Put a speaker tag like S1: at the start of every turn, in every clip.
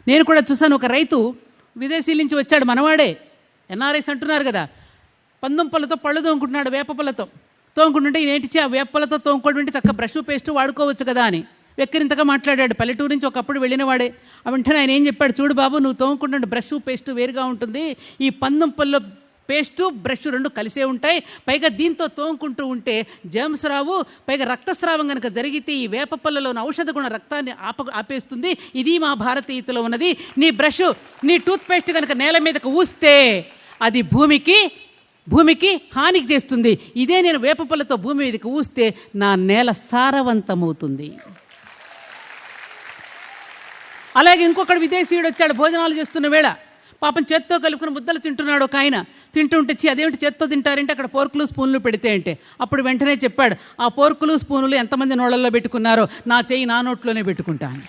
S1: నేను కూడా చూసాను, ఒక రైతు విదేశీల నుంచి వచ్చాడు, మనవాడే, ఎన్ఆర్ఐస్ అంటున్నారు కదా, పందెం పళ్ళతో పళ్ళు తోముకుంటున్నాడు, వేప పళ్ళతో తోముకుంటుంటే ఏంటిచ్చి ఆ వేప పళ్ళతో తోముకోవడం చక్క బ్రష్ పేస్ట్ వాడుకోవచ్చు కదా అని వెక్కిరింతగా మాట్లాడాడు. పల్లెటూరు నుంచి ఒకప్పుడు వెళ్ళినవాడే. వెంటనే ఆయన ఏం చెప్పాడు, చూడు బాబు, నువ్వు తోముకుంటుంటే బ్రష్ పేస్ట్ వేరుగా ఉంటుంది, ఈ పందెం పళ్ళ పేస్టు బ్రష్ రెండు కలిసే ఉంటాయి, పైగా దీంతో తోముకుంటూ ఉంటే జేమ్స్ రావు, పైగా రక్తస్రావం కనుక జరిగితే ఈ వేప పళ్ళలోని ఔషధ గుణ రక్తాన్ని ఆపేస్తుంది, ఇది మా భారతీయతలో ఉన్నది. నీ బ్రష్, నీ టూత్పేస్ట్ కనుక నేల మీదకు ఊస్తే అది భూమికి హానికి చేస్తుంది, ఇదే నేను వేప పళ్ళతో భూమి మీదకి ఊస్తే నా నేల సారవంతమవుతుంది. అలాగే ఇంకొకడు విదేశీయుడు వచ్చాడు, భోజనాలు చేస్తున్న వేళ పాపం చేత్తో కలుపుకుని ముద్దలు తింటున్నాడు ఒక ఆయన. తింటుంటే అదేమిటి చేత్తో తింటారంటే అక్కడ పోర్కులు స్పూన్లు పెడితే అంటే, అప్పుడు వెంటనే చెప్పాడు, ఆ పోర్కులు స్పూనులు ఎంతమంది నోళ్ళల్లో పెట్టుకున్నారో నా చెయ్యి నా నోట్లోనే పెట్టుకుంటాను.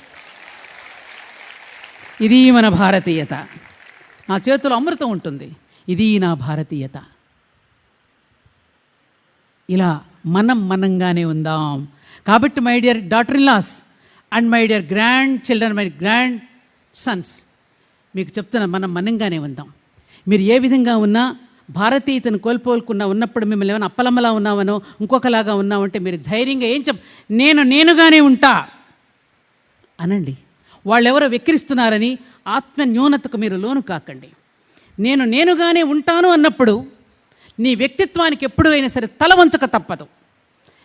S1: ఇది మన భారతీయత. నా చేతిలో అమృతం ఉంటుంది, ఇది నా భారతీయత. ఇలా మనంగానే ఉందాం. కాబట్టి my dear daughter in law and my dear grandchildren, my grandsons, మీకు చెప్తున్నా, మనంగానే ఉందాం. మీరు ఏ విధంగా ఉన్నా భారతీయతను కోల్పోకుండా ఉన్నప్పుడు మిమ్మల్ని ఏమైనా అప్పలమ్మలా ఉన్నామనో ఇంకొకలాగా ఉన్నామంటే మీరు ధైర్యంగా ఏం నేనుగానే ఉంటా అనండి. వాళ్ళెవరో వెక్కిరిస్తున్నారని ఆత్మ న్యూనతకు మీరు లోను కాకండి. నేనుగానే ఉంటాను అన్నప్పుడు నీ వ్యక్తిత్వానికి ఎప్పుడు అయినా సరే తల వంచక తప్పదు.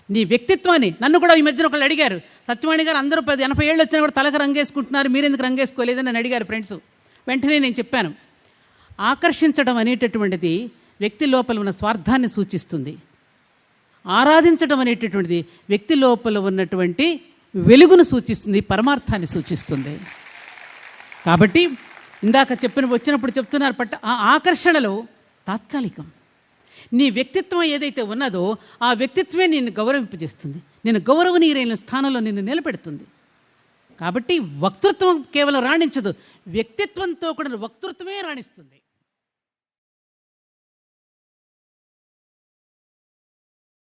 S1: నీ వ్యక్తిత్వాన్ని, నన్ను కూడా ఈ మధ్యన ఒకళ్ళు అడిగారు, సత్యవాణి గారు అందరూ 80 ఏళ్ళు వచ్చినా కూడా తలకు రంగేసుకుంటున్నారు, మీరెందుకు రంగేసుకోలేదని నన్ను అడిగారు ఫ్రెండ్స్. వెంటనే నేను చెప్పాను, ఆకర్షించడం అనేటటువంటిది వ్యక్తి లోపల ఉన్న స్వార్థాన్ని సూచిస్తుంది, ఆరాధించడం అనేటటువంటిది వ్యక్తి లోపల ఉన్నటువంటి వెలుగును సూచిస్తుంది, పరమార్థాన్ని సూచిస్తుంది. కాబట్టి ఇందాక వచ్చినప్పుడు చెప్తున్నారు, ఆ ఆకర్షణలో తాత్కాలికం. నీ వ్యక్తిత్వం ఏదైతే ఉన్నదో ఆ వ్యక్తిత్వమే నిన్ను గౌరవింపజేస్తుంది, నేను గౌరవనీయులైన స్థానంలో నిన్ను నిలబెడుతుంది. కాబట్టి వక్తృత్వం కేవలం రాణించదు, వ్యక్తిత్వంతో కూడా వక్తృత్వమే రాణిస్తుంది.